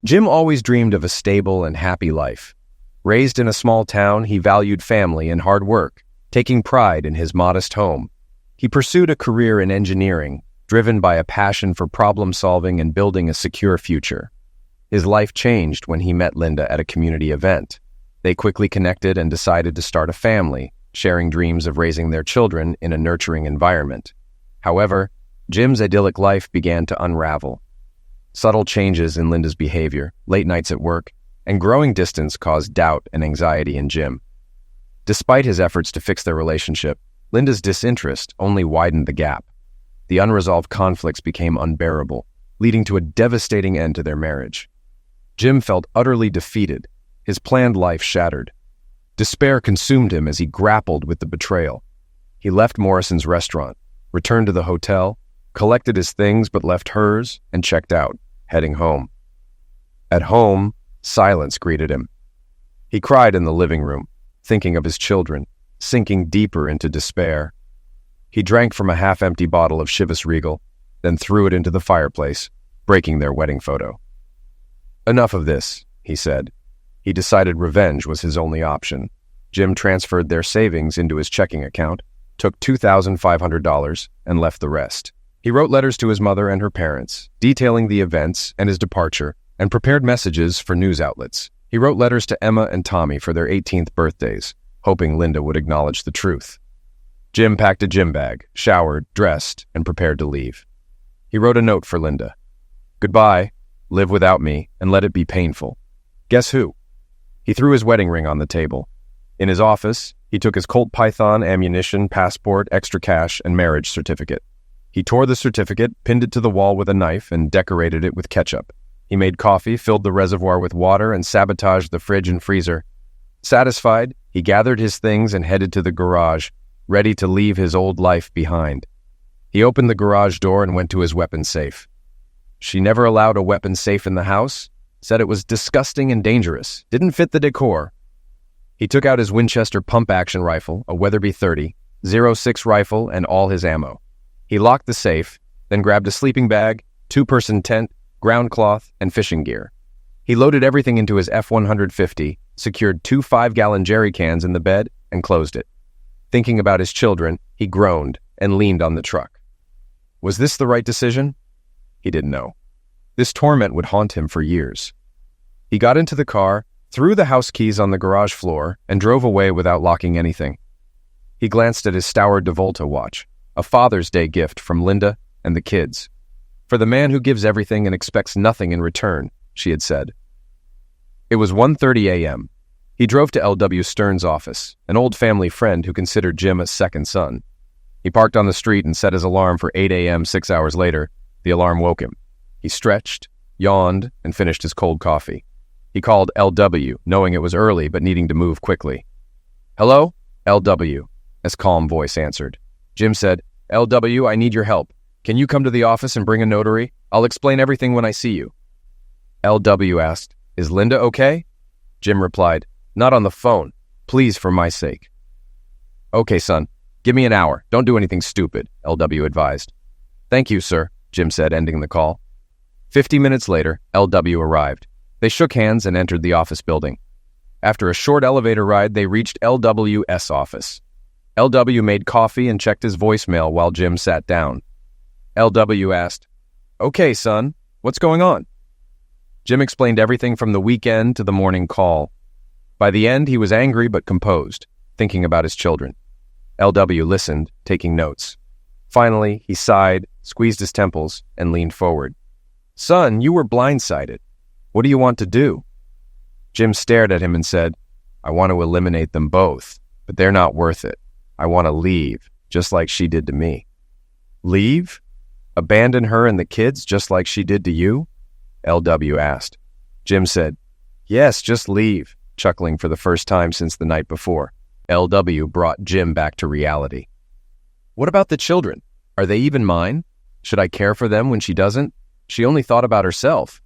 Jim always dreamed of a stable and happy life. Raised in a small town, he valued family and hard work, taking pride in his modest home. He pursued a career in engineering, driven by a passion for problem-solving and building a secure future. His life changed when he met Linda at a community event. They quickly connected and decided to start a family, sharing dreams of raising their children in a nurturing environment. However, Jim's idyllic life began to unravel. Subtle changes in Linda's behavior, late nights at work, and growing distance caused doubt and anxiety in Jim. Despite his efforts to fix their relationship, Linda's disinterest only widened the gap. The unresolved conflicts became unbearable, leading to a devastating end to their marriage. Jim felt utterly defeated, his planned life shattered. Despair consumed him as he grappled with the betrayal. He left Morrison's restaurant, returned to the hotel, collected his things but left hers, and checked out, heading home. At home, silence greeted him. He cried in the living room, thinking of his children, sinking deeper into despair. He drank from a half-empty bottle of Chivas Regal, then threw it into the fireplace, breaking their wedding photo. "Enough of this," he said. He decided revenge was his only option. Jim transferred their savings into his checking account, took $2,500, and left the rest. He wrote letters to his mother and her parents, detailing the events and his departure, and prepared messages for news outlets. He wrote letters to Emma and Tommy for their 18th birthdays, hoping Linda would acknowledge the truth. Jim packed a gym bag, showered, dressed, and prepared to leave. He wrote a note for Linda. "Goodbye. Live without me, and let it be painful." Guess who? He threw his wedding ring on the table. In his office, he took his Colt Python ammunition, passport, extra cash, and marriage certificate. He tore the certificate, pinned it to the wall with a knife, and decorated it with ketchup. He made coffee, filled the reservoir with water, and sabotaged the fridge and freezer. Satisfied, he gathered his things and headed to the garage, ready to leave his old life behind. He opened the garage door and went to his weapon safe. She never allowed a weapon safe in the house, said it was disgusting and dangerous, didn't fit the decor. He took out his Winchester pump-action rifle, a Weatherby .30, .06 rifle, and all his ammo. He locked the safe, then grabbed a sleeping bag, two-person tent, ground cloth, and fishing gear. He loaded everything into his F-150, secured two 5-gallon jerry cans in the bed, and closed it. Thinking about his children, he groaned and leaned on the truck. Was this the right decision? He didn't know. This torment would haunt him for years. He got into the car, threw the house keys on the garage floor, and drove away without locking anything. He glanced at his Stauer DeVolta watch, a Father's Day gift from Linda and the kids. "For the man who gives everything and expects nothing in return," she had said. It was 1:30 a.m. He drove to L.W. Stern's office, an old family friend who considered Jim a second son. He parked on the street and set his alarm for 8 a.m. 6 hours later. The alarm woke him. He stretched, yawned, and finished his cold coffee. He called L.W., knowing it was early but needing to move quickly. "Hello? L.W., a calm voice answered. Jim said, "L.W., I need your help. Can you come to the office and bring a notary? I'll explain everything when I see you." L.W. asked, "Is Linda okay?" Jim replied, "Not on the phone. Please, for my sake." "Okay, son. Give me an hour. Don't do anything stupid," L.W. advised. "Thank you, sir," Jim said, ending the call. 50 minutes later, L.W. arrived. They shook hands and entered the office building. After a short elevator ride, they reached L.W.'s office. L.W. made coffee and checked his voicemail while Jim sat down. L.W. asked, "Okay, son, what's going on?" Jim explained everything from the weekend to the morning call. By the end, he was angry but composed, thinking about his children. L.W. listened, taking notes. Finally, he sighed, squeezed his temples, and leaned forward. "Son, you were blindsided. What do you want to do?" Jim stared at him and said, "I want to eliminate them both, but they're not worth it. I want to leave, just like she did to me." "Leave? Abandon her and the kids just like she did to you?" L.W. asked. Jim said, "Yes, just leave," chuckling for the first time since the night before. L.W. brought Jim back to reality. "What about the children? Are they even mine? Should I care for them when she doesn't? She only thought about herself."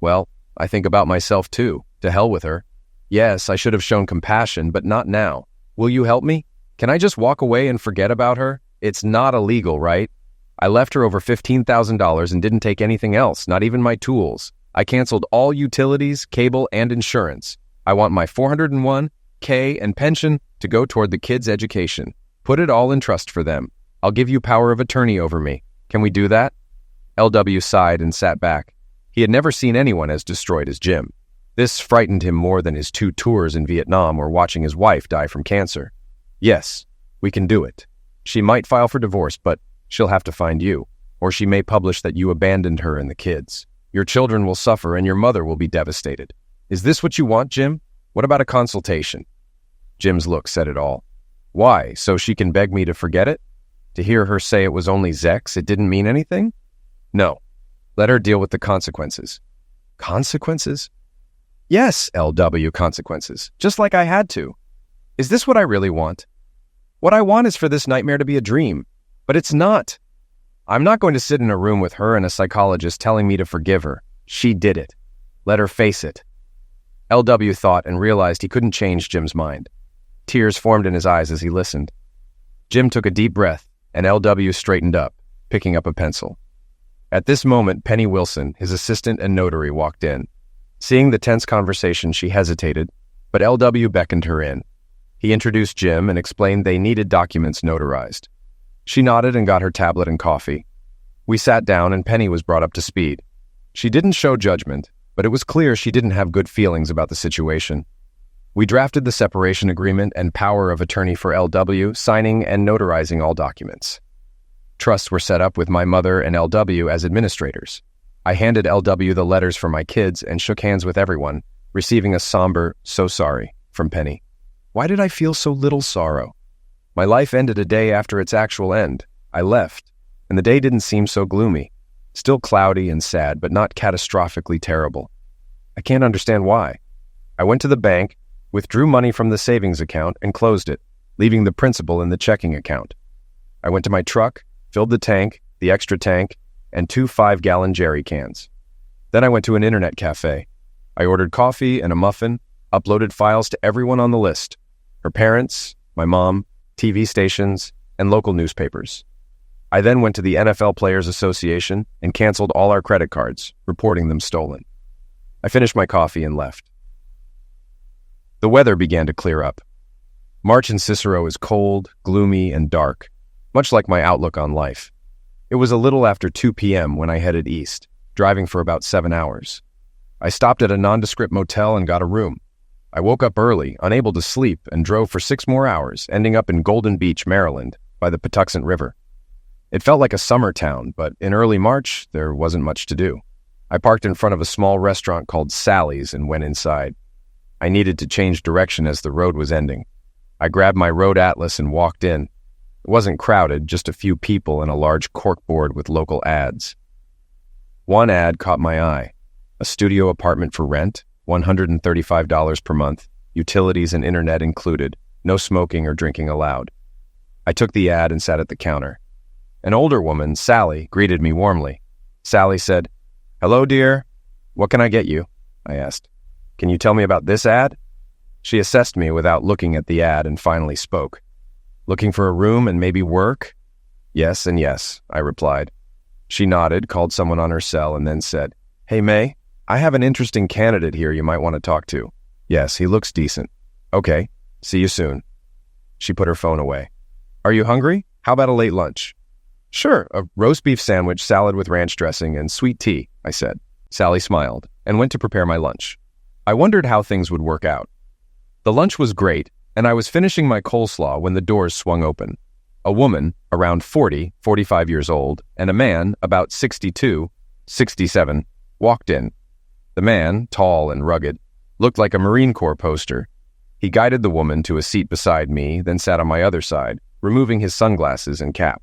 "Well, I think about myself too. To hell with her. Yes, I should have shown compassion, but not now. Will you help me? Can I just walk away and forget about her? It's not illegal, right? I left her over $15,000 and didn't take anything else, not even my tools. I canceled all utilities, cable, and insurance. I want my 401k and pension to go toward the kids' education. Put it all in trust for them. I'll give you power of attorney over me. Can we do that?" LW sighed and sat back. He had never seen anyone as destroyed as Jim. This frightened him more than his 2 tours in Vietnam or watching his wife die from cancer. "Yes, we can do it. She might file for divorce, but she'll have to find you, or she may publish that you abandoned her and the kids. Your children will suffer and your mother will be devastated. Is this what you want, Jim? What about a consultation?" Jim's look said it all. "Why, so she can beg me to forget it? To hear her say it was only sex, it didn't mean anything? No. Let her deal with the consequences." "Consequences?" "Yes, LW, consequences. Just like I had to. Is this what I really want? What I want is for this nightmare to be a dream. But it's not. I'm not going to sit in a room with her and a psychologist telling me to forgive her. She did it. Let her face it." LW thought and realized he couldn't change Jim's mind. Tears formed in his eyes as he listened. Jim took a deep breath, and LW straightened up, picking up a pencil. At this moment, Penny Wilson, his assistant and notary, walked in. Seeing the tense conversation, she hesitated, but LW beckoned her in. He introduced Jim and explained they needed documents notarized. She nodded and got her tablet and coffee. We sat down and Penny was brought up to speed. She didn't show judgment, but it was clear she didn't have good feelings about the situation. We drafted the separation agreement and power of attorney for LW, signing and notarizing all documents. Trusts were set up with my mother and LW as administrators. I handed LW the letters for my kids and shook hands with everyone, receiving a somber, "So sorry," from Penny. Why did I feel so little sorrow? My life ended a day after its actual end. I left, and the day didn't seem so gloomy. Still cloudy and sad, but not catastrophically terrible. I can't understand why. I went to the bank, withdrew money from the savings account, and closed it, leaving the principal in the checking account. I went to my truck, filled the tank, the extra tank, and 2 5-gallon jerry cans. Then I went to an internet cafe. I ordered coffee and a muffin, uploaded files to everyone on the list. Her parents, my mom, TV stations, and local newspapers. I then went to the NFL Players Association and canceled all our credit cards, reporting them stolen. I finished my coffee and left. The weather began to clear up. March in Cicero is cold, gloomy, and dark, much like my outlook on life. It was a little after 2 p.m. when I headed east, driving for about 7 hours. I stopped at a nondescript motel and got a room. I woke up early, unable to sleep, and drove for 6 more hours, ending up in Golden Beach, Maryland, by the Patuxent River. It felt like a summer town, but in early March, there wasn't much to do. I parked in front of a small restaurant called Sally's and went inside. I needed to change direction as the road was ending. I grabbed my road atlas and walked in. It wasn't crowded, just a few people and a large corkboard with local ads. One ad caught my eye. A studio apartment for rent, $135 per month, utilities and internet included, no smoking or drinking allowed. I took the ad and sat at the counter. An older woman, Sally, greeted me warmly. Sally said, "Hello, dear. What can I get you?" I asked. "Can you tell me about this ad?" She assessed me without looking at the ad and finally spoke. "Looking for a room and maybe work?" "Yes and yes," I replied. She nodded, called someone on her cell, and then said, "Hey, May, I have an interesting candidate here you might want to talk to." "Yes, he looks decent." "Okay, see you soon." She put her phone away. "Are you hungry? How about a late lunch?" "Sure, a roast beef sandwich, salad with ranch dressing, and sweet tea," I said. Sally smiled and went to prepare my lunch. I wondered how things would work out. The lunch was great, and I was finishing my coleslaw when the doors swung open. A woman, around 40, 45 years old, and a man, about 62, 67, walked in. The man, tall and rugged, looked like a Marine Corps poster. He guided the woman to a seat beside me, then sat on my other side, removing his sunglasses and cap.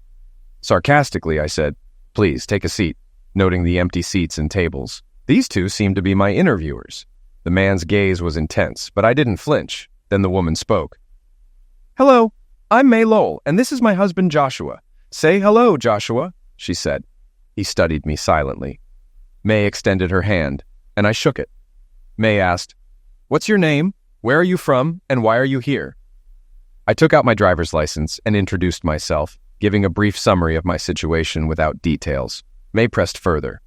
Sarcastically, I said, "Please, take a seat," noting the empty seats and tables. These two seemed to be my interviewers. The man's gaze was intense, but I didn't flinch. Then the woman spoke. "Hello, I'm May Lowell, and this is my husband Joshua. Say hello, Joshua," she said. He studied me silently. May extended her hand, and I shook it. May asked, "What's your name? Where are you from? And why are you here?" I took out my driver's license and introduced myself, giving a brief summary of my situation without details. May pressed further.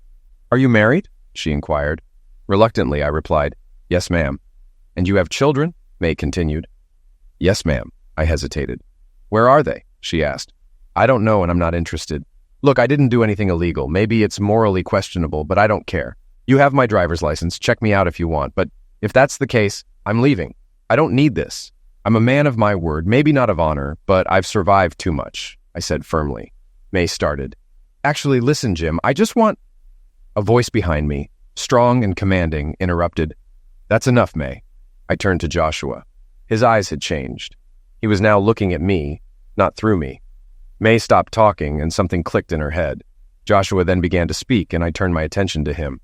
"Are you married?" she inquired. Reluctantly, I replied, "Yes, ma'am." "And you have children?" May continued. "Yes, ma'am." I hesitated. "Where are they?" she asked. "I don't know and I'm not interested. Look, I didn't do anything illegal. Maybe it's morally questionable, but I don't care. You have my driver's license. Check me out if you want. But if that's the case, I'm leaving. I don't need this. I'm a man of my word, maybe not of honor, but I've survived too much," I said firmly. May started. "Actually, listen, Jim, I just want—" A voice behind me, strong and commanding, interrupted. "That's enough, May." I turned to Joshua. His eyes had changed. He was now looking at me, not through me. May stopped talking and something clicked in her head. Joshua then began to speak and I turned my attention to him.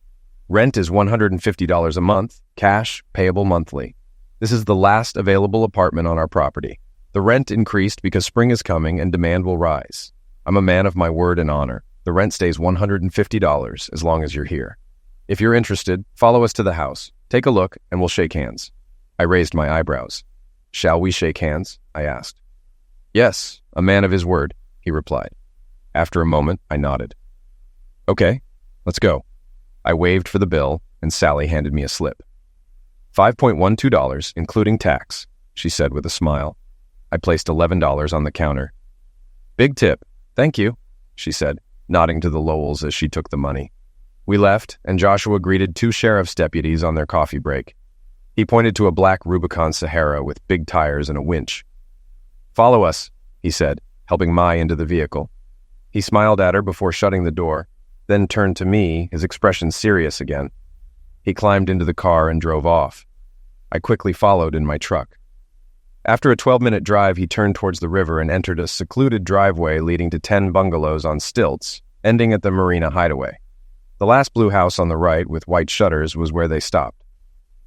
"Rent is $150 a month, cash, payable monthly. This is the last available apartment on our property. The rent increased because spring is coming and demand will rise. I'm a man of my word and honor. The rent stays $150 as long as you're here. If you're interested, follow us to the house. Take a look and we'll shake hands." I raised my eyebrows. "Shall we shake hands?" I asked. "Yes, a man of his word," he replied. After a moment, I nodded. "Okay, let's go." I waved for the bill and Sally handed me a slip. $5.12, including tax, she said with a smile. I placed $11 on the counter. "Big tip. Thank you," she said, nodding to the Lowells as she took the money. We left, and Joshua greeted two sheriff's deputies on their coffee break. He pointed to a black Rubicon Sahara with big tires and a winch. "Follow us," he said, helping Mai into the vehicle. He smiled at her before shutting the door, then turned to me, his expression serious again. He climbed into the car and drove off. I quickly followed in my truck. After a 12-minute drive, he turned towards the river and entered a secluded driveway leading to 10 bungalows on stilts, ending at the Marina Hideaway. The last blue house on the right with white shutters was where they stopped.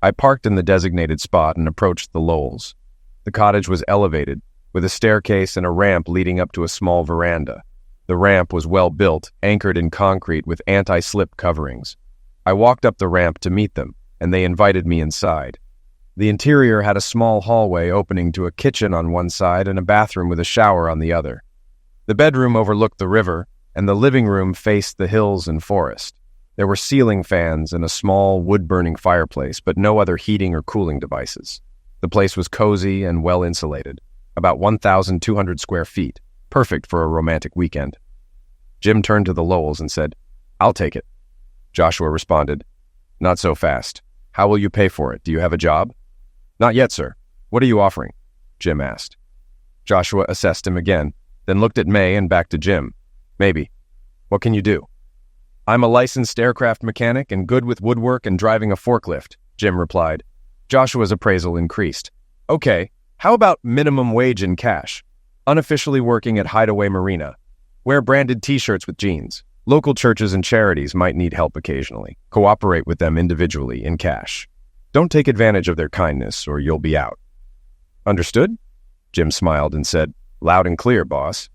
I parked in the designated spot and approached the Lowells. The cottage was elevated, with a staircase and a ramp leading up to a small veranda. The ramp was well built, anchored in concrete with anti-slip coverings. I walked up the ramp to meet them, and they invited me inside. The interior had a small hallway opening to a kitchen on one side and a bathroom with a shower on the other. The bedroom overlooked the river, and the living room faced the hills and forest. There were ceiling fans and a small wood-burning fireplace, but no other heating or cooling devices. The place was cozy and well-insulated, about 1,200 square feet, perfect for a romantic weekend. Jim turned to the Lowells and said, "I'll take it." Joshua responded, "Not so fast. How will you pay for it? Do you have a job?" "Not yet, sir. What are you offering?" Jim asked. Joshua assessed him again, then looked at May and back to Jim. "Maybe. What can you do?" "I'm a licensed aircraft mechanic and good with woodwork and driving a forklift," Jim replied. Joshua's appraisal increased. "Okay, how about minimum wage in cash? Unofficially working at Hideaway Marina. Wear branded t-shirts with jeans. Local churches and charities might need help occasionally. Cooperate with them individually in cash. Don't take advantage of their kindness or you'll be out." "Understood?" Jim smiled and said, "Loud and clear, boss."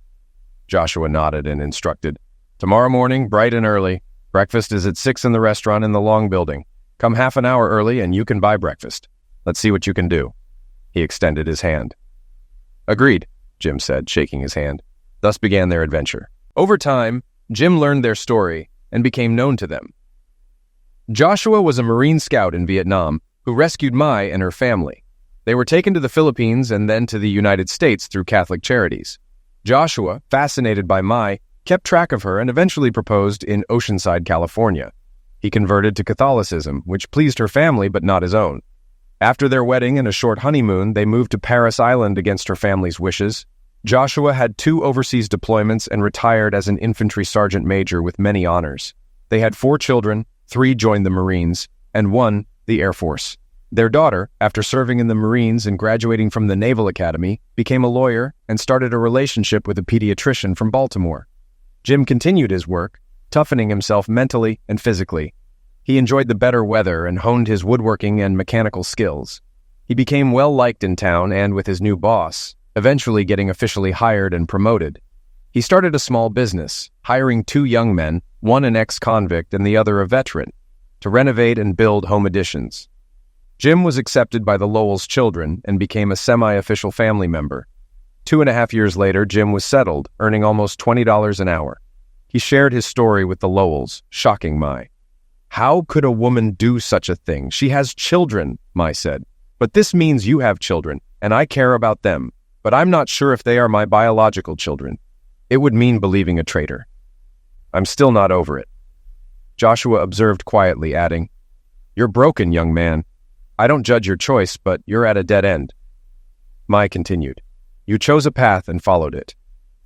Joshua nodded and instructed, "Tomorrow morning, bright and early. Breakfast is at 6 in the restaurant in the long building. Come half an hour early and you can buy breakfast. Let's see what you can do." He extended his hand. "Agreed," Jim said, shaking his hand. Thus began their adventure. Over time, Jim learned their story and became known to them. Joshua was a Marine scout in Vietnam who rescued Mai and her family. They were taken to the Philippines and then to the United States through Catholic charities. Joshua, fascinated by Mai, kept track of her and eventually proposed in Oceanside, California. He converted to Catholicism, which pleased her family but not his own. After their wedding and a short honeymoon, they moved to Paris Island against her family's wishes. Joshua had 2 overseas deployments and retired as an infantry sergeant major with many honors. They had 4 children, 3 joined the Marines, and 1 the Air Force. Their daughter, after serving in the Marines and graduating from the Naval Academy, became a lawyer and started a relationship with a pediatrician from Baltimore. Jim continued his work, toughening himself mentally and physically. He enjoyed the better weather and honed his woodworking and mechanical skills. He became well-liked in town and with his new boss, eventually getting officially hired and promoted. He started a small business, hiring 2 young men, one an ex-convict and the other a veteran, to renovate and build home additions. Jim was accepted by the Lowells' children and became a semi-official family member. 2.5 years later, Jim was settled, earning almost $20 an hour. He shared his story with the Lowells, shocking Mai. How could a woman do such a thing? She has children, Mai said. But this means you have children, and I care about them. But I'm not sure if they are my biological children. It would mean believing a traitor. I'm still not over it. Joshua observed quietly, adding, You're broken, young man. I don't judge your choice, but you're at a dead end. Mai continued, You chose a path and followed it.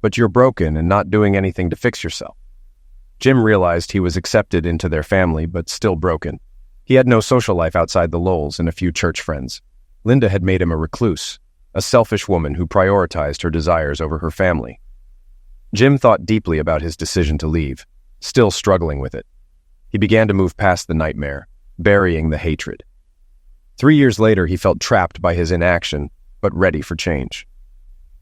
But you're broken and not doing anything to fix yourself. Jim realized he was accepted into their family, but still broken. He had no social life outside the Lowells and a few church friends. Linda had made him a recluse, a selfish woman who prioritized her desires over her family. Jim thought deeply about his decision to leave, still struggling with it. He began to move past the nightmare, burying the hatred. 3 years later, he felt trapped by his inaction, but ready for change.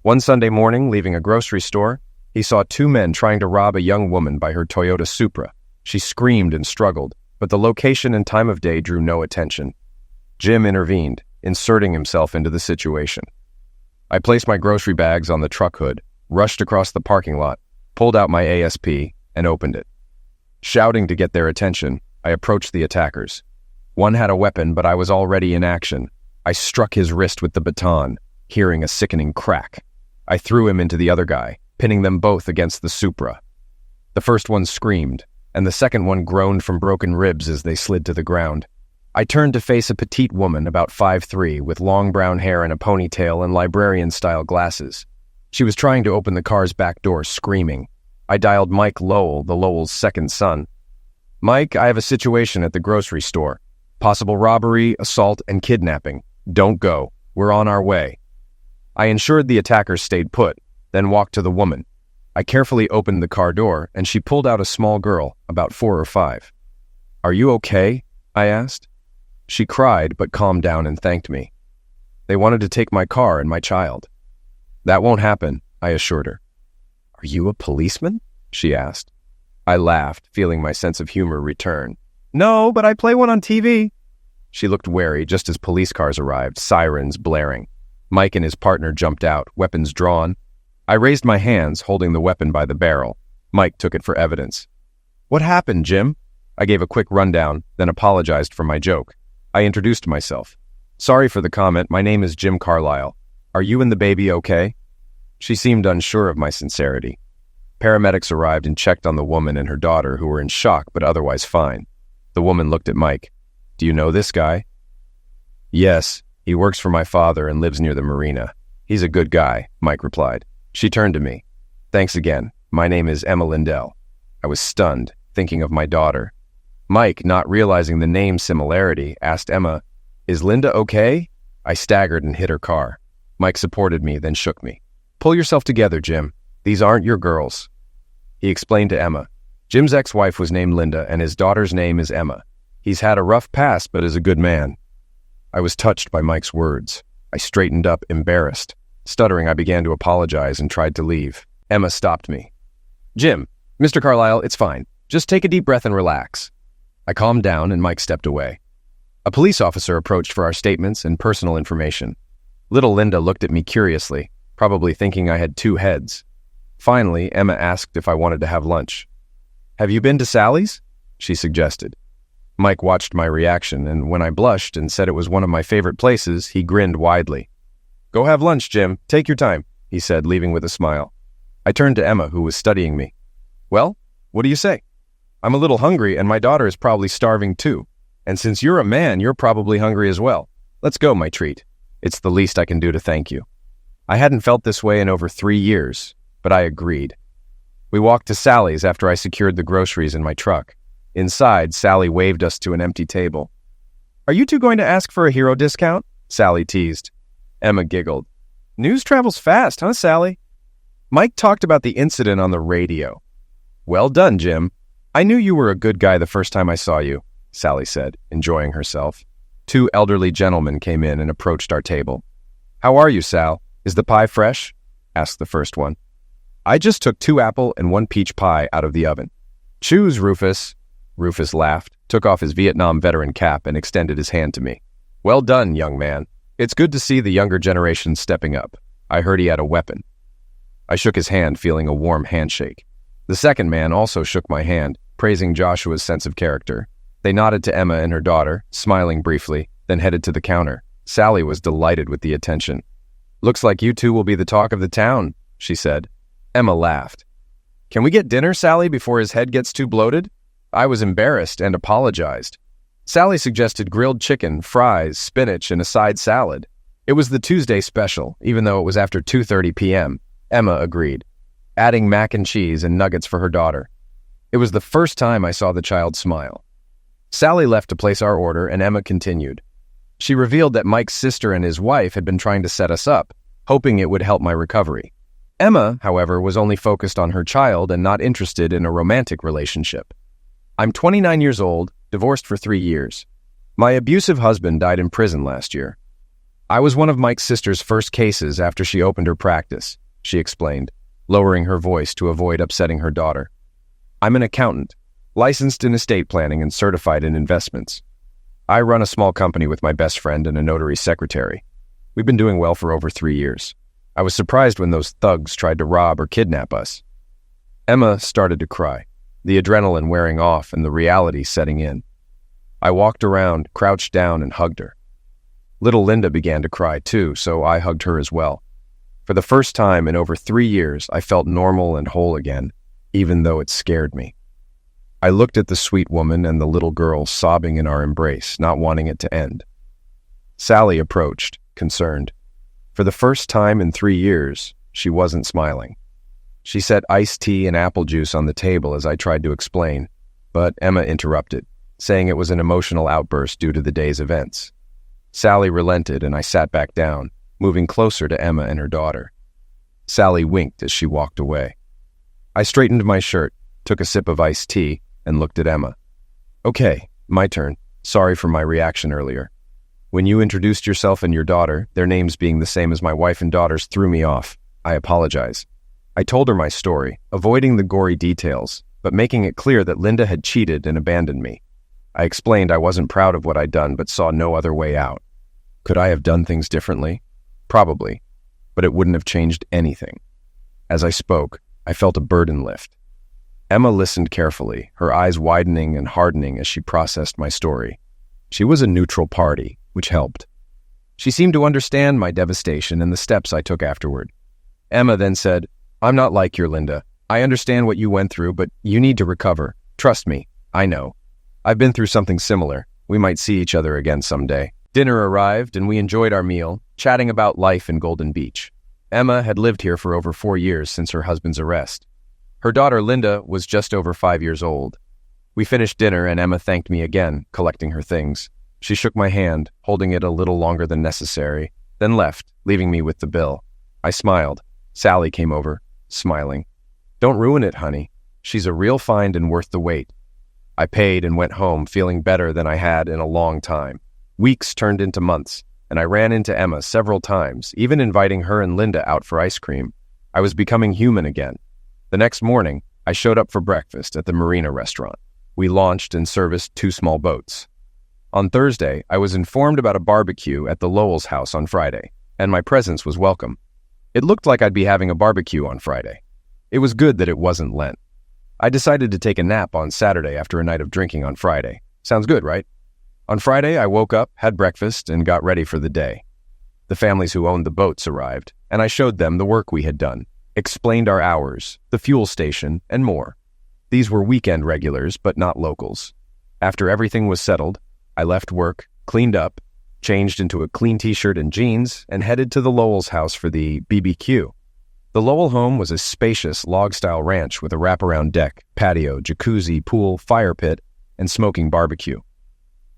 One Sunday morning, leaving a grocery store, he saw 2 men trying to rob a young woman by her Toyota Supra. She screamed and struggled, but the location and time of day drew no attention. Jim intervened, inserting himself into the situation. I placed my grocery bags on the truck hood, rushed across the parking lot, pulled out my ASP, and opened it. Shouting to get their attention, I approached the attackers. One had a weapon, but I was already in action. I struck his wrist with the baton, hearing a sickening crack. I threw him into the other guy, pinning them both against the Supra. The first one screamed, and the second one groaned from broken ribs as they slid to the ground. I turned to face a petite woman about 5'3", with long brown hair and a ponytail and librarian-style glasses. She was trying to open the car's back door, screaming. I dialed Mike Lowell, the Lowells' second son. Mike, I have a situation at the grocery store. Possible robbery, assault, and kidnapping. Don't go. We're on our way. I ensured the attackers stayed put, then walked to the woman. I carefully opened the car door, and she pulled out a small girl, about 4 or 5. Are you okay? I asked. She cried, but calmed down and thanked me. They wanted to take my car and my child. That won't happen, I assured her. Are you a policeman? She asked. I laughed, feeling my sense of humor return. No, but I play one on TV. She looked wary just as police cars arrived, sirens blaring. Mike and his partner jumped out, weapons drawn. I raised my hands, holding the weapon by the barrel. Mike took it for evidence. What happened, Jim? I gave a quick rundown, then apologized for my joke. I introduced myself. Sorry for the comment, my name is Jim Carlisle. Are you and the baby okay? She seemed unsure of my sincerity. Paramedics arrived and checked on the woman and her daughter, who were in shock but otherwise fine. The woman looked at Mike. Do you know this guy? Yes, he works for my father and lives near the marina. He's a good guy, Mike replied. She turned to me. Thanks again. My name is Emma Lindell. I was stunned, thinking of my daughter. Mike, not realizing the name similarity, asked Emma, Is Linda okay? I staggered and hit her car. Mike supported me, then shook me. Pull yourself together, Jim. These aren't your girls. He explained to Emma. Jim's ex-wife was named Linda, and his daughter's name is Emma. He's had a rough past, but is a good man. I was touched by Mike's words. I straightened up, embarrassed. Stuttering, I began to apologize and tried to leave. Emma stopped me. Jim, Mr. Carlisle, it's fine. Just take a deep breath and relax. I calmed down, and Mike stepped away. A police officer approached for our statements and personal information. Little Linda looked at me curiously, probably thinking I had 2 heads. Finally, Emma asked if I wanted to have lunch. Have you been to Sally's? She suggested. Mike watched my reaction, and when I blushed and said it was one of my favorite places, he grinned widely. Go have lunch, Jim. Take your time, he said, leaving with a smile. I turned to Emma, who was studying me. Well, what do you say? I'm a little hungry, and my daughter is probably starving too. And since you're a man, you're probably hungry as well. Let's go, my treat. It's the least I can do to thank you. I hadn't felt this way in over 3 years, but I agreed. We walked to Sally's after I secured the groceries in my truck. Inside, Sally waved us to an empty table. Are you two going to ask for a hero discount? Sally teased. Emma giggled. News travels fast, huh, Sally? Mike talked about the incident on the radio. Well done, Jim. I knew you were a good guy the first time I saw you, Sally said, enjoying herself. 2 elderly gentlemen came in and approached our table. How are you, Sal? Is the pie fresh? Asked the first one. I just took 2 apple and 1 peach pie out of the oven. Choose, Rufus. Rufus laughed, took off his Vietnam veteran cap, and extended his hand to me. Well done, young man. It's good to see the younger generation stepping up. I heard he had a weapon. I shook his hand, feeling a warm handshake. The second man also shook my hand, praising Joshua's sense of character. They nodded to Emma and her daughter, smiling briefly, then headed to the counter. Sally was delighted with the attention. "Looks like you two will be the talk of the town," she said. Emma laughed. "Can we get dinner, Sally, before his head gets too bloated?" I was embarrassed and apologized. Sally suggested grilled chicken, fries, spinach, and a side salad. It was the Tuesday special, even though it was after 2:30 p.m. Emma agreed, adding mac and cheese and nuggets for her daughter. It was the first time I saw the child smile. Sally left to place our order, and Emma continued. She revealed that Mike's sister and his wife had been trying to set us up, hoping it would help my recovery. Emma, however, was only focused on her child and not interested in a romantic relationship. "I'm 29 years old, divorced for 3 years. My abusive husband died in prison last year. I was one of Mike's sister's first cases after she opened her practice," she explained, lowering her voice to avoid upsetting her daughter. "I'm an accountant, licensed in estate planning and certified in investments. I run a small company with my best friend and a notary secretary. We've been doing well for over 3 years. I was surprised when those thugs tried to rob or kidnap us." Emma started to cry, the adrenaline wearing off and the reality setting in. I walked around, crouched down, and hugged her. Little Linda began to cry too, so I hugged her as well. For the first time in over 3 years, I felt normal and whole again, even though it scared me. I looked at the sweet woman and the little girl sobbing in our embrace, not wanting it to end. Sally approached, concerned. For the first time in 3 years, she wasn't smiling. She set iced tea and apple juice on the table as I tried to explain, but Emma interrupted, saying it was an emotional outburst due to the day's events. Sally relented and I sat back down, moving closer to Emma and her daughter. Sally winked as she walked away. I straightened my shirt, took a sip of iced tea, and looked at Emma. "Okay, my turn. Sorry for my reaction earlier. When you introduced yourself and your daughter, their names being the same as my wife and daughter's, threw me off. I apologize." I told her my story, avoiding the gory details, but making it clear that Linda had cheated and abandoned me. I explained I wasn't proud of what I'd done but saw no other way out. Could I have done things differently? Probably, but it wouldn't have changed anything. As I spoke, I felt a burden lift. Emma listened carefully, her eyes widening and hardening as she processed my story. She was a neutral party, which helped. She seemed to understand my devastation and the steps I took afterward. Emma then said, "I'm not like your Linda. I understand what you went through, but you need to recover. Trust me, I know. I've been through something similar. We might see each other again someday." Dinner arrived, and we enjoyed our meal, chatting about life in Golden Beach. Emma had lived here for over 4 years since her husband's arrest. Her daughter Linda was just over 5 years old. We finished dinner, and Emma thanked me again, collecting her things. She shook my hand, holding it a little longer than necessary, then left, leaving me with the bill. I smiled. Sally came over, smiling. "Don't ruin it, honey. She's a real find and worth the wait." I paid and went home, feeling better than I had in a long time. Weeks turned into months, and I ran into Emma several times, even inviting her and Linda out for ice cream. I was becoming human again. The next morning, I showed up for breakfast at the Marina restaurant. We launched and serviced 2 small boats. On Thursday, I was informed about a barbecue at the Lowell's house on Friday, and my presence was welcome. It looked like I'd be having a barbecue on Friday. It was good that it wasn't Lent. I decided to take a nap on Saturday after a night of drinking on Friday. Sounds good, right? On Friday, I woke up, had breakfast, and got ready for the day. The families who owned the boats arrived, and I showed them the work we had done, explained our hours, the fuel station, and more. These were weekend regulars, but not locals. After everything was settled, I left work, cleaned up, changed into a clean t-shirt and jeans, and headed to the Lowell's house for the BBQ. The Lowell home was a spacious log-style ranch with a wraparound deck, patio, jacuzzi, pool, fire pit, and smoking barbecue.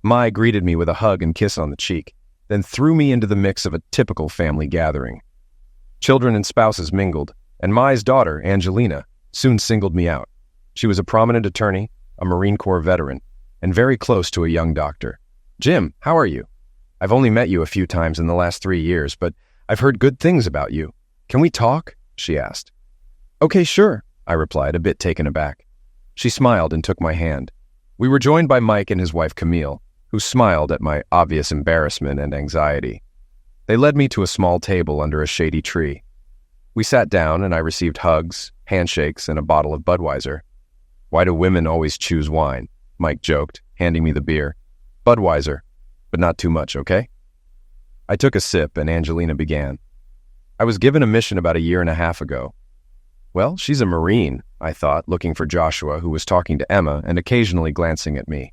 Mai greeted me with a hug and kiss on the cheek, then threw me into the mix of a typical family gathering. Children and spouses mingled, and Mai's daughter, Angelina, soon singled me out. She was a prominent attorney, a Marine Corps veteran, and very close to a young doctor. "Jim, how are you? I've only met you a few times in the last 3 years, but I've heard good things about you. Can we talk?" she asked. "Okay, sure," I replied, a bit taken aback. She smiled and took my hand. We were joined by Mike and his wife Camille, who smiled at my obvious embarrassment and anxiety. They led me to a small table under a shady tree. We sat down and I received hugs, handshakes, and a bottle of Budweiser. "Why do women always choose wine?" Mike joked, handing me the beer. Budweiser, but not too much, okay? I took a sip and Angelina began. I was given a mission about a year and a half ago. Well, she's a Marine, I thought, looking for Joshua, who was talking to Emma and occasionally glancing at me.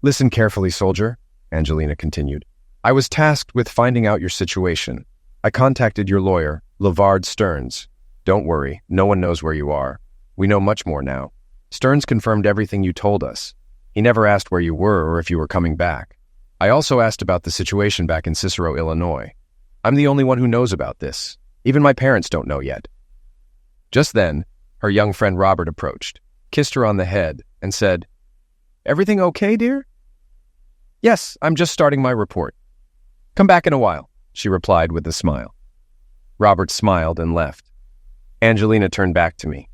Listen carefully, soldier, Angelina continued. I was tasked with finding out your situation. I contacted your lawyer, LeVard Stearns. Don't worry, no one knows where you are. We know much more now. Stearns confirmed everything you told us. He never asked where you were or if you were coming back. I also asked about the situation back in Cicero, Illinois. I'm the only one who knows about this. Even my parents don't know yet. Just then, her young friend Robert approached, kissed her on the head, and said, Everything okay, dear? Yes, I'm just starting my report. Come back in a while, she replied with a smile. Robert smiled and left. Angelina turned back to me.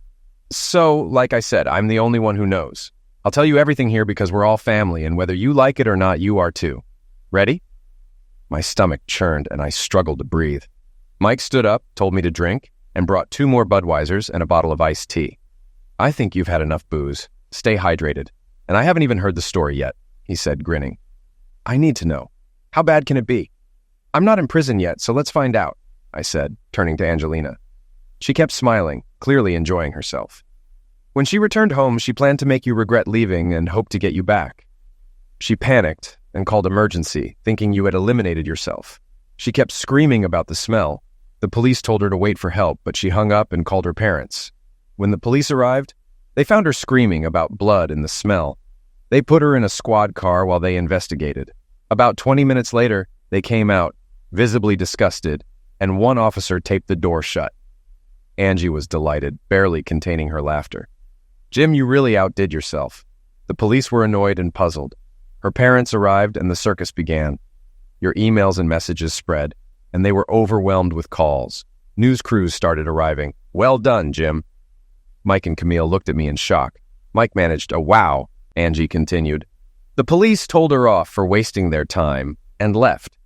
So, like I said, I'm the only one who knows. I'll tell you everything here because we're all family, and whether you like it or not, you are too. Ready? My stomach churned, and I struggled to breathe. Mike stood up, told me to drink, and brought 2 more Budweisers and a bottle of iced tea. I think you've had enough booze. Stay hydrated. And I haven't even heard the story yet, he said, grinning. I need to know. How bad can it be? I'm not in prison yet, so let's find out, I said, turning to Angelina. She kept smiling, clearly enjoying herself. When she returned home, she planned to make you regret leaving and hoped to get you back. She panicked and called emergency, thinking you had eliminated yourself. She kept screaming about the smell. The police told her to wait for help, but she hung up and called her parents. When the police arrived, they found her screaming about blood and the smell. They put her in a squad car while they investigated. About 20 minutes later, they came out, visibly disgusted, and one officer taped the door shut. Angie was delighted, barely containing her laughter. Jim, you really outdid yourself. The police were annoyed and puzzled. Her parents arrived and the circus began. Your emails and messages spread, and they were overwhelmed with calls. News crews started arriving. Well done, Jim. Mike and Camille looked at me in shock. Mike managed a wow, Angie continued. The police told her off for wasting their time and left.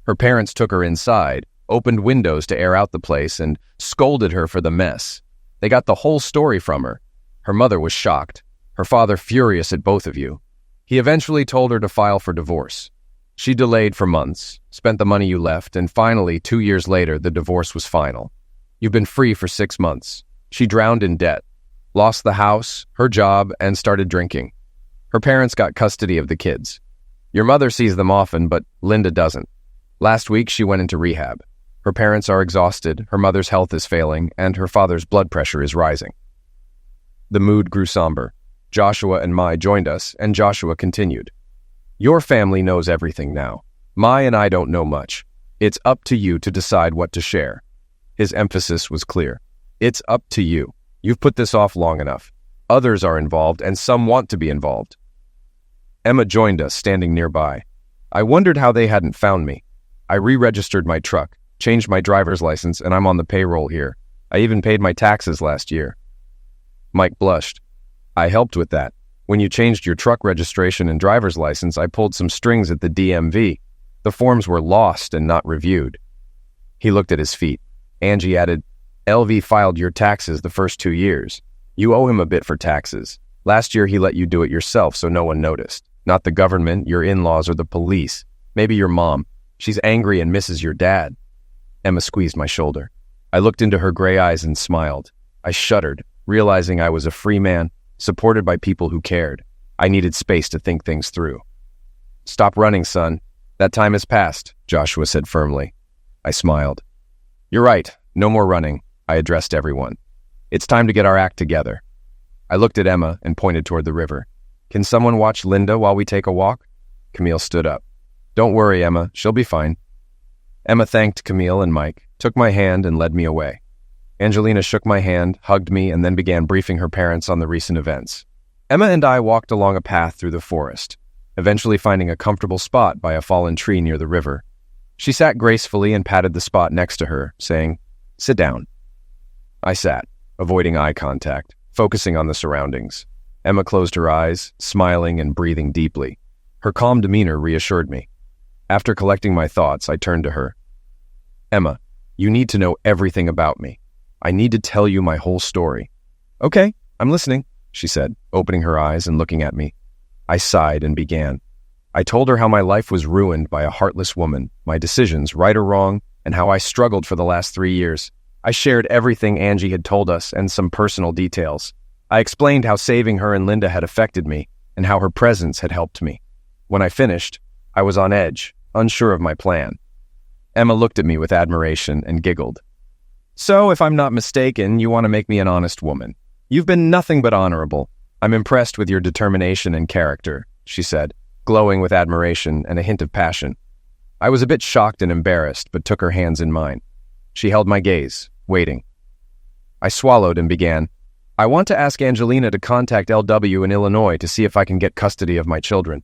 Her parents took her inside, opened windows to air out the place, and scolded her for the mess. They got the whole story from her. Her mother was shocked, her father furious at both of you. He eventually told her to file for divorce. She delayed for months, spent the money you left, and finally, 2 years later, the divorce was final. You've been free for 6 months. She drowned in debt, lost the house, her job, and started drinking. Her parents got custody of the kids. Your mother sees them often, but Linda doesn't. Last week, she went into rehab. Her parents are exhausted, her mother's health is failing, and her father's blood pressure is rising. The mood grew somber. Joshua and Mai joined us, and Joshua continued. Your family knows everything now. Mai and I don't know much. It's up to you to decide what to share. His emphasis was clear. It's up to you. You've put this off long enough. Others are involved, and some want to be involved. Emma joined us, standing nearby. I wondered how they hadn't found me. I re-registered my truck, changed my driver's license, and I'm on the payroll here. I even paid my taxes last year. Mike blushed. I helped with that. When you changed your truck registration and driver's license, I pulled some strings at the DMV. The forms were lost and not reviewed. He looked at his feet. Angie added, LV filed your taxes the first 2 years. You owe him a bit for taxes. Last year he let you do it yourself so no one noticed. Not the government, your in-laws, or the police. Maybe your mom. She's angry and misses your dad. Emma squeezed my shoulder. I looked into her gray eyes and smiled. I shuddered, realizing I was a free man, supported by people who cared. I needed space to think things through. Stop running, son. That time has passed, Joshua said firmly. I smiled. You're right. No more running, I addressed everyone. It's time to get our act together. I looked at Emma and pointed toward the river. Can someone watch Linda while we take a walk? Camille stood up. Don't worry, Emma. She'll be fine. Emma thanked Camille and Mike, took my hand, and led me away. Angelina shook my hand, hugged me, and then began briefing her parents on the recent events. Emma and I walked along a path through the forest, eventually finding a comfortable spot by a fallen tree near the river. She sat gracefully and patted the spot next to her, saying, Sit down. I sat, avoiding eye contact, focusing on the surroundings. Emma closed her eyes, smiling and breathing deeply. Her calm demeanor reassured me. After collecting my thoughts, I turned to her. Emma, you need to know everything about me. I need to tell you my whole story. Okay, I'm listening, she said, opening her eyes and looking at me. I sighed and began. I told her how my life was ruined by a heartless woman, my decisions, right or wrong, and how I struggled for the last 3 years. I shared everything Angie had told us and some personal details. I explained how saving her and Linda had affected me and how her presence had helped me. When I finished, I was on edge, unsure of my plan. Emma looked at me with admiration and giggled. "So, if I'm not mistaken, you want to make me an honest woman. You've been nothing but honorable. I'm impressed with your determination and character," she said, glowing with admiration and a hint of passion. I was a bit shocked and embarrassed, but took her hands in mine. She held my gaze, waiting. I swallowed and began. "I want to ask Angelina to contact LW in Illinois to see if I can get custody of my children.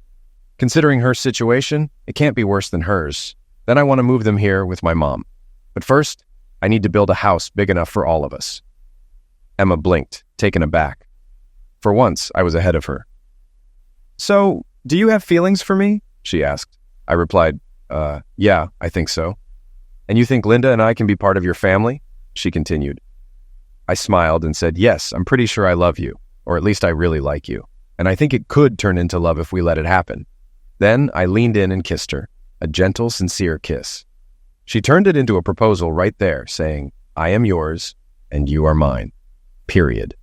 Considering her situation, it can't be worse than hers. Then I want to move them here with my mom. But first, I need to build a house big enough for all of us." Emma blinked, taken aback. For once, I was ahead of her. "So, do you have feelings for me?" she asked. I replied, yeah, I think so." "And you think Linda and I can be part of your family?" she continued. I smiled and said, "Yes, I'm pretty sure I love you, or at least I really like you. And I think it could turn into love if we let it happen." Then I leaned in and kissed her, a gentle, sincere kiss. She turned it into a proposal right there, saying, "I am yours, and you are mine. Period."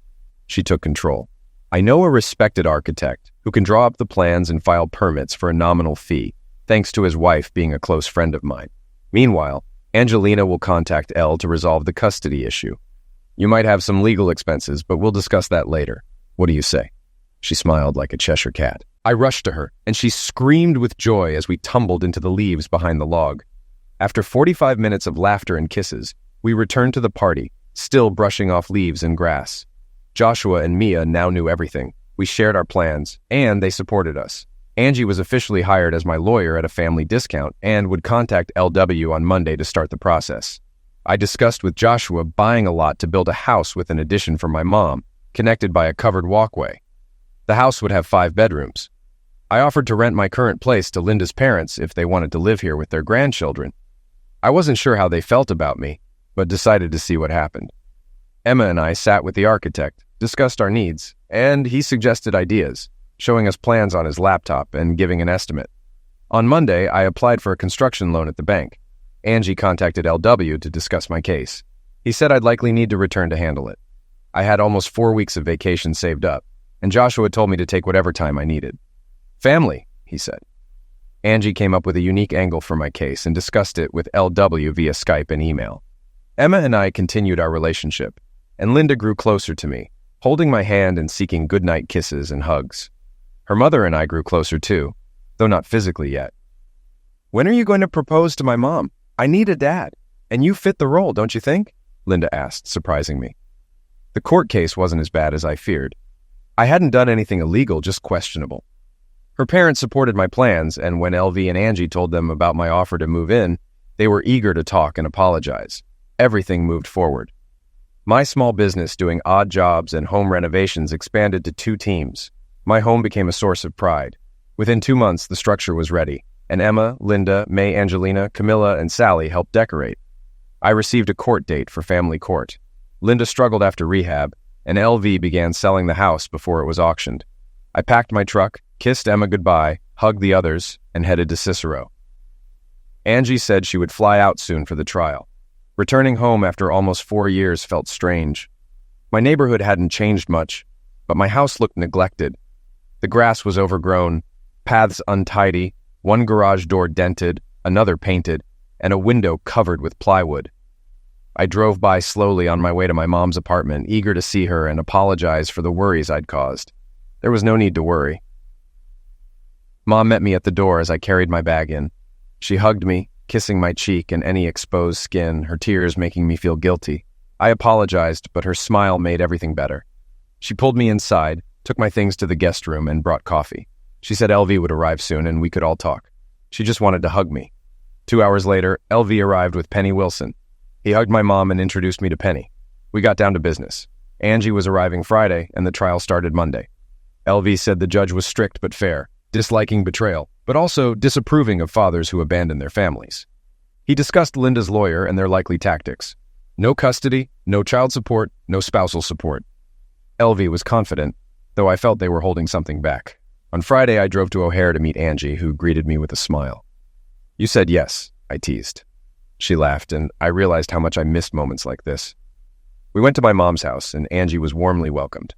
She took control. "I know a respected architect who can draw up the plans and file permits for a nominal fee, thanks to his wife being a close friend of mine. Meanwhile, Angelina will contact Elle to resolve the custody issue. You might have some legal expenses, but we'll discuss that later. What do you say?" She smiled like a Cheshire cat. I rushed to her, and she screamed with joy as we tumbled into the leaves behind the log. After 45 minutes of laughter and kisses, we returned to the party, still brushing off leaves and grass. Joshua and Mia now knew everything. We shared our plans, and they supported us. Angie was officially hired as my lawyer at a family discount and would contact LW on Monday to start the process. I discussed with Joshua buying a lot to build a house with an addition for my mom, connected by a covered walkway. The house would have 5 bedrooms. I offered to rent my current place to Linda's parents if they wanted to live here with their grandchildren. I wasn't sure how they felt about me, but decided to see what happened. Emma and I sat with the architect, discussed our needs, and he suggested ideas, showing us plans on his laptop and giving an estimate. On Monday, I applied for a construction loan at the bank. Angie contacted LW to discuss my case. He said I'd likely need to return to handle it. I had almost 4 weeks of vacation saved up, and Joshua told me to take whatever time I needed. "Family," he said. Angie came up with a unique angle for my case and discussed it with LW via Skype and email. Emma and I continued our relationship, and Linda grew closer to me, holding my hand and seeking goodnight kisses and hugs. Her mother and I grew closer too, though not physically yet. "When are you going to propose to my mom? I need a dad, and you fit the role, don't you think?" Linda asked, surprising me. The court case wasn't as bad as I feared. I hadn't done anything illegal, just questionable. Her parents supported my plans, and when LV and Angie told them about my offer to move in, they were eager to talk and apologize. Everything moved forward. My small business doing odd jobs and home renovations expanded to 2 teams. My home became a source of pride. Within 2 months, the structure was ready, and Emma, Linda, May, Angelina, Camilla, and Sally helped decorate. I received a court date for family court. Linda struggled after rehab, and LV began selling the house before it was auctioned. I packed my truck, kissed Emma goodbye, hugged the others, and headed to Cicero. Angie said she would fly out soon for the trial. Returning home after almost 4 years felt strange. My neighborhood hadn't changed much, but my house looked neglected. The grass was overgrown, paths untidy, one garage door dented, another painted, and a window covered with plywood. I drove by slowly on my way to my mom's apartment, eager to see her and apologize for the worries I'd caused. There was no need to worry. Mom met me at the door as I carried my bag in. She hugged me, kissing my cheek and any exposed skin, her tears making me feel guilty. I apologized, but her smile made everything better. She pulled me inside, took my things to the guest room, and brought coffee. She said LV would arrive soon and we could all talk. She just wanted to hug me. 2 hours later, LV arrived with Penny Wilson. He hugged my mom and introduced me to Penny. We got down to business. Angie was arriving Friday, and the trial started Monday. LV said the judge was strict but fair, disliking betrayal, but also disapproving of fathers who abandon their families. He discussed Linda's lawyer and their likely tactics. No custody, no child support, no spousal support. LV was confident, though I felt they were holding something back. On Friday, I drove to O'Hare to meet Angie, who greeted me with a smile. "You said yes," I teased. She laughed, and I realized how much I missed moments like this. We went to my mom's house, and Angie was warmly welcomed.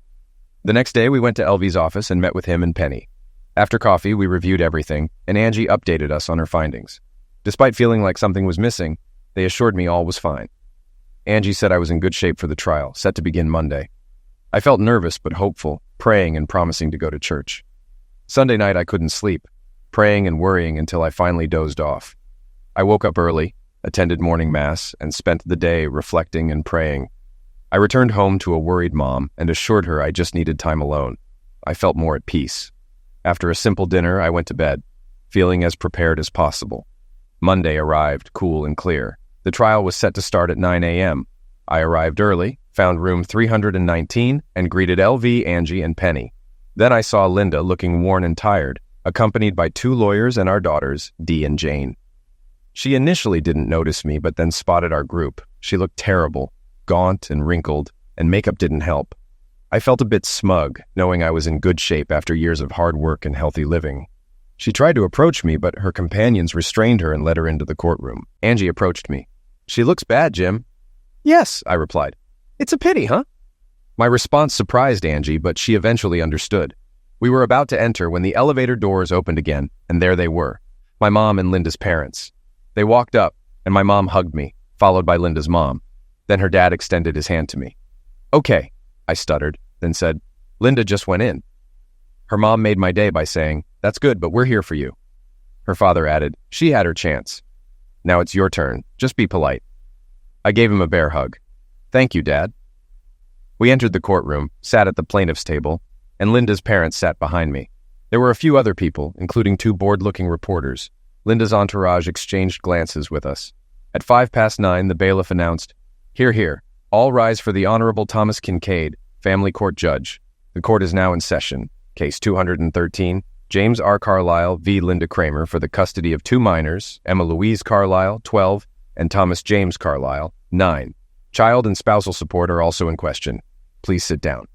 The next day, we went to LV's office and met with him and Penny. After coffee, we reviewed everything, and Angie updated us on her findings. Despite feeling like something was missing, they assured me all was fine. Angie said I was in good shape for the trial, set to begin Monday. I felt nervous but hopeful, praying and promising to go to church. Sunday night, I couldn't sleep, praying and worrying until I finally dozed off. I woke up early, attended morning mass, and spent the day reflecting and praying. I returned home to a worried mom and assured her I just needed time alone. I felt more at peace. After a simple dinner, I went to bed, feeling as prepared as possible. Monday arrived, cool and clear. The trial was set to start at 9 a.m. I arrived early, found room 319, and greeted LV, Angie, and Penny. Then I saw Linda looking worn and tired, accompanied by 2 lawyers and our daughters, Dee and Jane. She initially didn't notice me, but then spotted our group. She looked terrible, gaunt and wrinkled, and makeup didn't help. I felt a bit smug, knowing I was in good shape after years of hard work and healthy living. She tried to approach me, but her companions restrained her and led her into the courtroom. Angie approached me. "She looks bad, Jim." "Yes," I replied. "It's a pity, huh?" My response surprised Angie, but she eventually understood. We were about to enter when the elevator doors opened again, and there they were, my mom and Linda's parents. They walked up, and my mom hugged me, followed by Linda's mom. Then her dad extended his hand to me. "Okay," I stuttered, then said, "Linda just went in." Her mom made my day by saying, "That's good, but we're here for you." Her father added, "She had her chance. Now it's your turn. Just be polite." I gave him a bear hug. "Thank you, Dad." We entered the courtroom, sat at the plaintiff's table, and Linda's parents sat behind me. There were a few other people, including 2 bored-looking reporters. Linda's entourage exchanged glances with us. At 9:05, the bailiff announced, "Hear, hear. All rise for the Honorable Thomas Kincaid, Family Court Judge. The court is now in session. Case 213, James R. Carlisle v. Linda Kramer for the custody of 2 minors, Emma Louise Carlisle, 12, and Thomas James Carlisle, 9. Child and spousal support are also in question. Please sit down."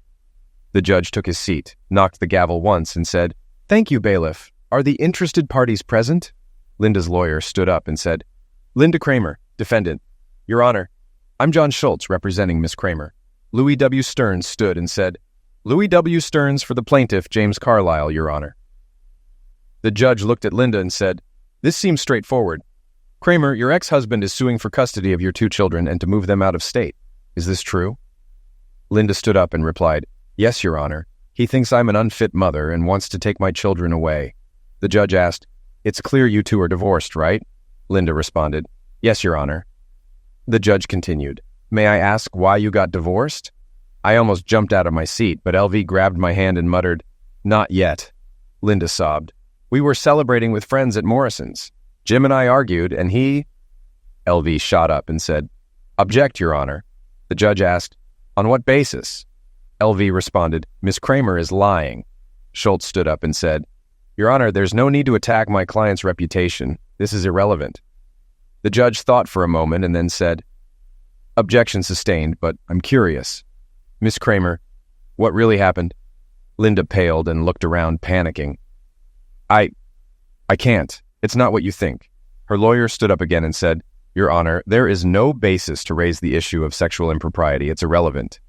The judge took his seat, knocked the gavel once, and said, "Thank you, bailiff. Are the interested parties present?" Linda's lawyer stood up and said, "Linda Kramer, defendant. Your Honor, I'm John Schultz, representing Miss Kramer." Louis W. Stearns stood and said, "Louis W. Stearns for the plaintiff, James Carlisle, Your Honor." The judge looked at Linda and said, "This seems straightforward. Kramer, your ex-husband is suing for custody of your 2 children and to move them out of state. Is this true?" Linda stood up and replied, "Yes, Your Honor. He thinks I'm an unfit mother and wants to take my children away." The judge asked, "It's clear you 2 are divorced, right?" Linda responded, "Yes, Your Honor." The judge continued, "May I ask why you got divorced?" I almost jumped out of my seat, but LV grabbed my hand and muttered, "Not yet." Linda sobbed, "We were celebrating with friends at Morrison's. Jim and I argued, and he—" LV shot up and said, "Object, Your Honor." The judge asked, "On what basis?" LV responded, "Miss Kramer is lying." Schultz stood up and said, "Your Honor, there's no need to attack my client's reputation. This is irrelevant." The judge thought for a moment and then said, "Objection sustained, but I'm curious. Miss Kramer, what really happened?" Linda paled and looked around, panicking. I can't. It's not what you think." Her lawyer stood up again and said, "Your Honor, there is no basis to raise the issue of sexual impropriety. It's irrelevant."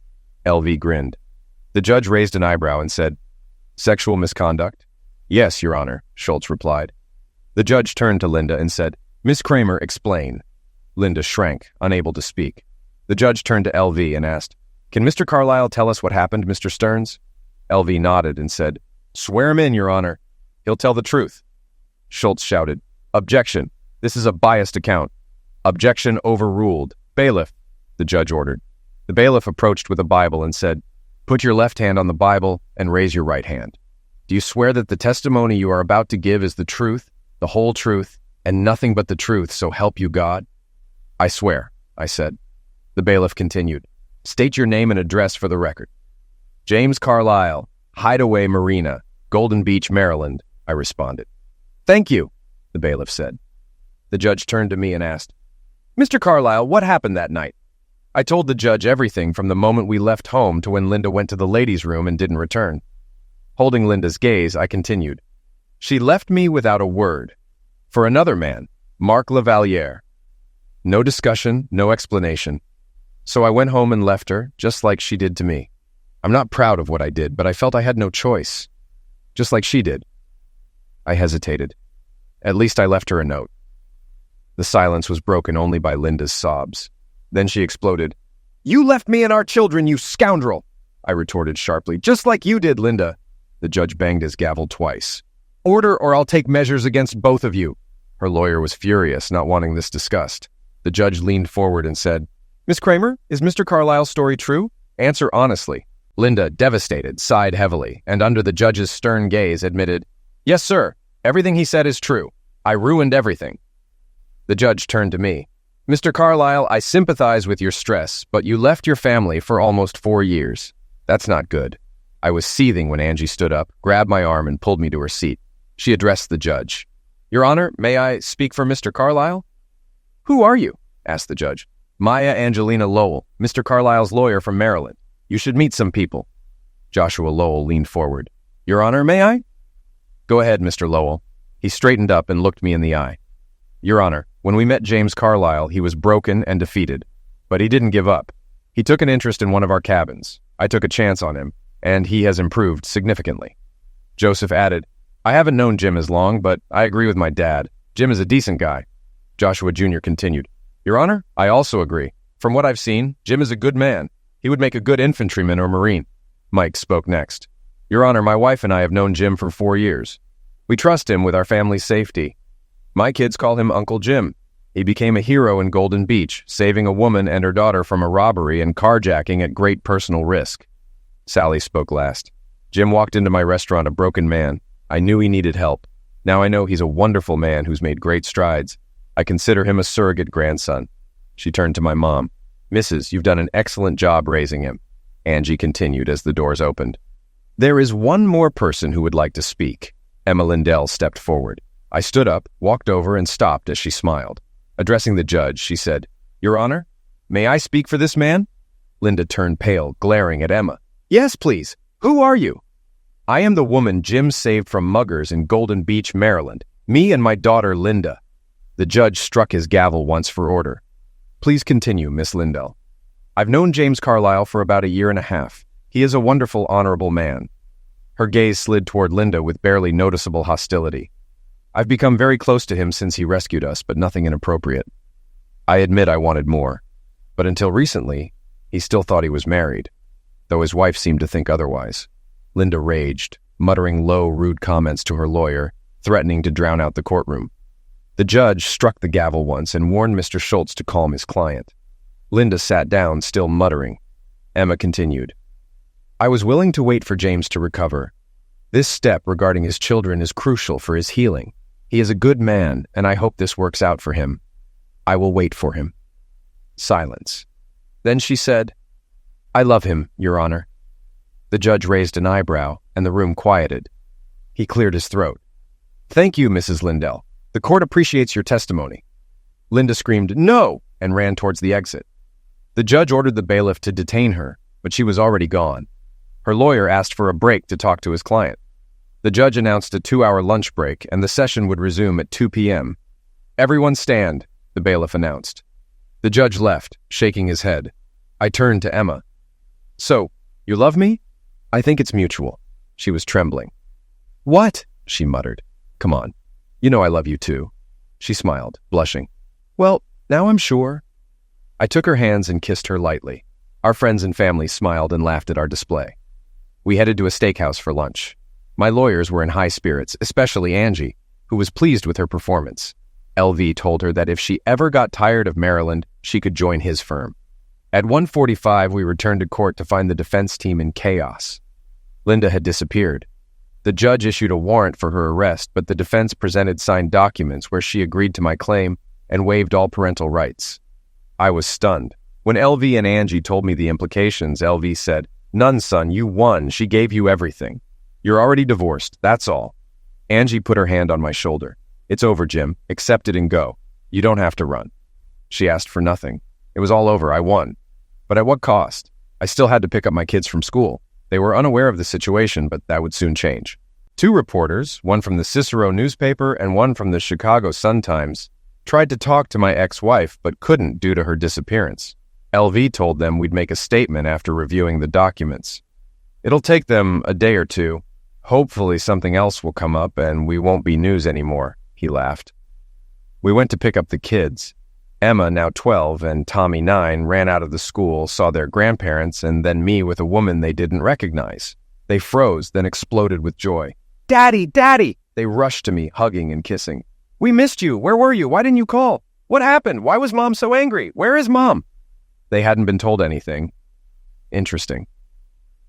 LV grinned. The judge raised an eyebrow and said, "Sexual misconduct?" "Yes, Your Honor," Schultz replied. The judge turned to Linda and said, "Miss Kramer, explain." Linda shrank, unable to speak. The judge turned to LV and asked, "Can Mr. Carlisle tell us what happened, Mr. Stearns?" LV nodded and said, "Swear him in, Your Honor. He'll tell the truth." Schultz shouted, "Objection. This is a biased account." "Objection overruled. Bailiff," the judge ordered. The bailiff approached with a Bible and said, "Put your left hand on the Bible and raise your right hand. Do you swear that the testimony you are about to give is the truth, the whole truth, and nothing but the truth, so help you God?" "I swear," I said. The bailiff continued, "State your name and address for the record." "James Carlisle, Hideaway Marina, Golden Beach, Maryland," I responded. "Thank you," the bailiff said. The judge turned to me and asked, "Mr. Carlisle, what happened that night?" I told the judge everything from the moment we left home to when Linda went to the ladies' room and didn't return. Holding Linda's gaze, I continued. She left me without a word. For another man, Marc Lavaliere. No discussion, no explanation. So I went home and left her, just like she did to me. I'm not proud of what I did, but I felt I had no choice. Just like she did. I hesitated. At least I left her a note. The silence was broken only by Linda's sobs. Then she exploded. "You left me and our children, you scoundrel!" I retorted sharply. "Just like you did, Linda." The judge banged his gavel twice. "Order or I'll take measures against both of you." Her lawyer was furious, not wanting this discussed. The judge leaned forward and said, "Miss Kramer, is Mr. Carlyle's story true? Answer honestly." Linda, devastated, sighed heavily, and under the judge's stern gaze admitted, "Yes, sir. Everything he said is true. I ruined everything." The judge turned to me. "Mr. Carlyle, I sympathize with your stress, but you left your family for almost 4 years. That's not good." I was seething when Angie stood up, grabbed my arm, and pulled me to her seat. She addressed the judge. "Your Honor, may I speak for Mr. Carlyle?" "Who are you?" asked the judge. "Maya Angelina Lowell, Mr. Carlyle's lawyer from Maryland. You should meet some people." Joshua Lowell leaned forward. "Your Honor, may I?" "Go ahead, Mr. Lowell." He straightened up and looked me in the eye. "Your Honor, when we met James Carlyle, he was broken and defeated. But he didn't give up. He took an interest in one of our cabins. I took a chance on him, and he has improved significantly." Joseph added, "I haven't known Jim as long, but I agree with my dad. Jim is a decent guy." Joshua Jr. continued, "Your Honor, I also agree. From what I've seen, Jim is a good man. He would make a good infantryman or marine." Mike spoke next. "Your Honor, my wife and I have known Jim for 4 years. We trust him with our family's safety. My kids call him Uncle Jim. He became a hero in Golden Beach, saving a woman and her daughter from a robbery and carjacking at great personal risk." Sally spoke last. "Jim walked into my restaurant a broken man. I knew he needed help. Now I know he's a wonderful man who's made great strides. I consider him a surrogate grandson." She turned to my mom. "Mrs., you've done an excellent job raising him." Angie continued as the doors opened. "There is one more person who would like to speak." Emma Lindell stepped forward. I stood up, walked over, and stopped as she smiled. Addressing the judge, she said, "Your Honor, may I speak for this man?" Linda turned pale, glaring at Emma. "Yes, please. Who are you?" "I am the woman Jim saved from muggers in Golden Beach, Maryland. Me and my daughter, Linda." The judge struck his gavel once for order. "Please continue, Miss Lindell." "I've known James Carlyle for about 1.5 years. He is a wonderful, honorable man." Her gaze slid toward Linda with barely noticeable hostility. "I've become very close to him since he rescued us, but nothing inappropriate. I admit I wanted more. But until recently, he still thought he was married, though his wife seemed to think otherwise." Linda raged, muttering low, rude comments to her lawyer, threatening to drown out the courtroom. The judge struck the gavel once and warned Mr. Schultz to calm his client. Linda sat down, still muttering. Emma continued. "I was willing to wait for James to recover. This step regarding his children is crucial for his healing. He is a good man, and I hope this works out for him. I will wait for him." Silence. Then she said, "I love him, Your Honor." The judge raised an eyebrow, and the room quieted. He cleared his throat. "Thank you, Mrs. Lindell. The court appreciates your testimony." Linda screamed, "No!" and ran towards the exit. The judge ordered the bailiff to detain her, but she was already gone. Her lawyer asked for a break to talk to his client. The judge announced a 2-hour lunch break, and the session would resume at 2 p.m. "Everyone stand," the bailiff announced. The judge left, shaking his head. I turned to Emma. "So, you love me?" "I think it's mutual." She was trembling. "What?" she muttered. "Come on. You know I love you too." She smiled, blushing. "Well, now I'm sure." I took her hands and kissed her lightly. Our friends and family smiled and laughed at our display. We headed to a steakhouse for lunch. My lawyers were in high spirits, especially Angie, who was pleased with her performance. LV told her that if she ever got tired of Maryland, she could join his firm. At 1:45, we returned to court to find the defense team in chaos. Linda had disappeared. The judge issued a warrant for her arrest, but the defense presented signed documents where she agreed to my claim and waived all parental rights. I was stunned. When LV and Angie told me the implications, LV said, "None, son, you won. She gave you everything. You're already divorced, that's all." Angie put her hand on my shoulder. "It's over, Jim. Accept it and go. You don't have to run." She asked for nothing. It was all over. I won. But at what cost? I still had to pick up my kids from school. They were unaware of the situation, but that would soon change. Two reporters, one from the Cicero newspaper and one from the Chicago Sun-Times, tried to talk to my ex-wife but couldn't due to her disappearance. LV told them we'd make a statement after reviewing the documents. It'll take them a day or two. Hopefully something else will come up and we won't be news anymore, he laughed. We went to pick up the kids. Emma, now 12, and Tommy, 9, ran out of the school, saw their grandparents, and then me with a woman they didn't recognize. They froze, then exploded with joy. "Daddy! Daddy!" They rushed to me, hugging and kissing. "We missed you! Where were you? Why didn't you call? What happened? Why was Mom so angry? Where is Mom?" They hadn't been told anything. Interesting.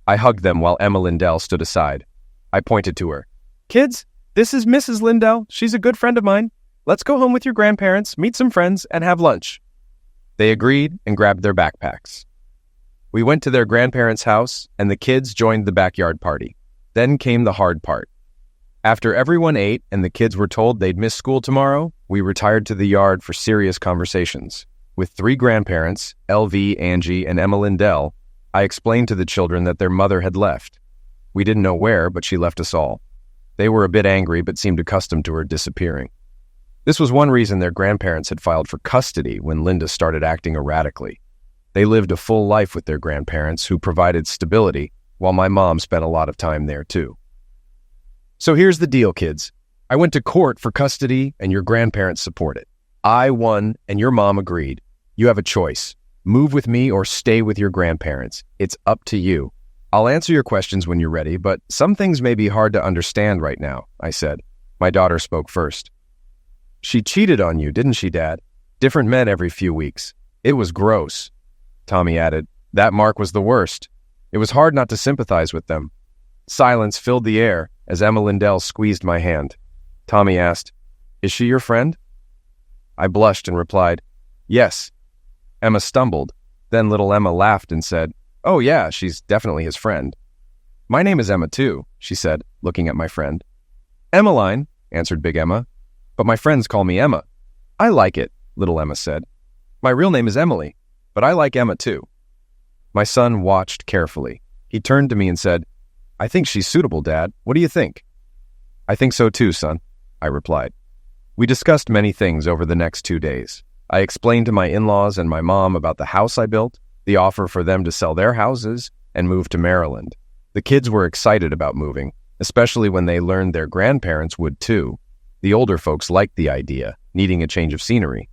I hugged them while Emma Lindell stood aside. I pointed to her. "Kids, this is Mrs. Lindell. She's a good friend of mine. Let's go home with your grandparents, meet some friends, and have lunch." They agreed and grabbed their backpacks. We went to their grandparents' house, and the kids joined the backyard party. Then came the hard part. After everyone ate and the kids were told they'd miss school tomorrow, we retired to the yard for serious conversations. With 3 grandparents, LV, Angie, and Emma Lindell, I explained to the children that their mother had left. We didn't know where, but she left us all. They were a bit angry, but seemed accustomed to her disappearing. This was one reason their grandparents had filed for custody when Linda started acting erratically. They lived a full life with their grandparents, who provided stability, while my mom spent a lot of time there too. So here's the deal, kids. I went to court for custody, and your grandparents support it. I won, and your mom agreed. You have a choice. Move with me or stay with your grandparents. It's up to you. I'll answer your questions when you're ready, but some things may be hard to understand right now, I said. My daughter spoke first. She cheated on you, didn't she, Dad? Different men every few weeks. It was gross. Tommy added, that Mark was the worst. It was hard not to sympathize with them. Silence filled the air as Emma Lindell squeezed my hand. Tommy asked, is she your friend? I blushed and replied, yes. Emma stumbled. Then little Emma laughed and said, oh yeah, she's definitely his friend. My name is Emma too, she said, looking at my friend. Emmeline, answered Big Emma, but my friends call me Emma. I like it, little Emma said. My real name is Emily, but I like Emma too. My son watched carefully. He turned to me and said, I think she's suitable, Dad. What do you think? I think so too, son, I replied. We discussed many things over the next 2 days. I explained to my in-laws and my mom about the house I built, the offer for them to sell their houses, and move to Maryland. The kids were excited about moving, especially when they learned their grandparents would too. The older folks liked the idea, needing a change of scenery.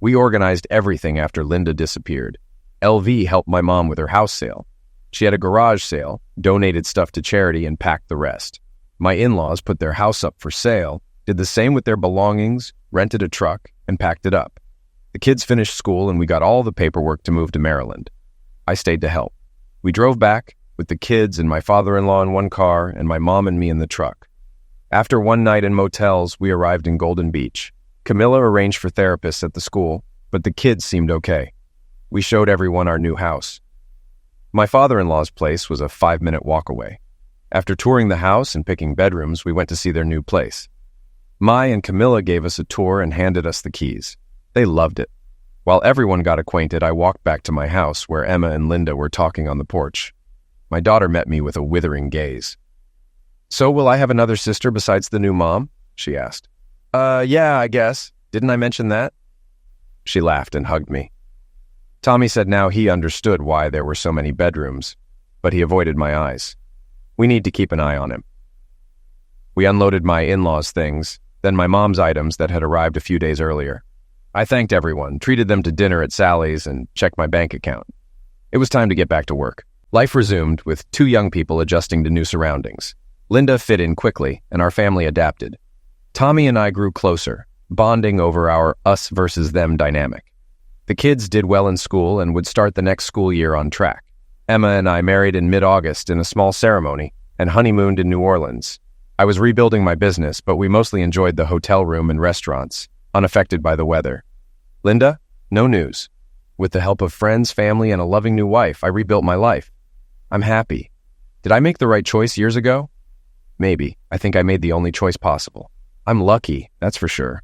We organized everything after Linda disappeared. LV helped my mom with her house sale. She had a garage sale, donated stuff to charity, and packed the rest. My in-laws put their house up for sale, did the same with their belongings, rented a truck, and packed it up. The kids finished school and we got all the paperwork to move to Maryland. I stayed to help. We drove back, with the kids and my father-in-law in one car and my mom and me in the truck. After one night in motels, we arrived in Golden Beach. Camilla arranged for therapists at the school, but the kids seemed okay. We showed everyone our new house. My father-in-law's place was a 5-minute walk away. After touring the house and picking bedrooms, we went to see their new place. Mai and Camilla gave us a tour and handed us the keys. They loved it. While everyone got acquainted, I walked back to my house where Emma and Linda were talking on the porch. My daughter met me with a withering gaze. So will I have another sister besides the new mom? She asked. Yeah, I guess. Didn't I mention that? She laughed and hugged me. Tommy said now he understood why there were so many bedrooms, but he avoided my eyes. We need to keep an eye on him. We unloaded my in-laws' things, then my mom's items that had arrived a few days earlier. I thanked everyone, treated them to dinner at Sally's, and checked my bank account. It was time to get back to work. Life resumed, with 2 young people adjusting to new surroundings. Linda fit in quickly, and our family adapted. Tommy and I grew closer, bonding over our us versus them dynamic. The kids did well in school and would start the next school year on track. Emma and I married in mid-August in a small ceremony and honeymooned in New Orleans. I was rebuilding my business, but we mostly enjoyed the hotel room and restaurants, unaffected by the weather. Linda, no news. With the help of friends, family, and a loving new wife, I rebuilt my life. I'm happy. Did I make the right choice years ago? Maybe. I think I made the only choice possible. I'm lucky, that's for sure.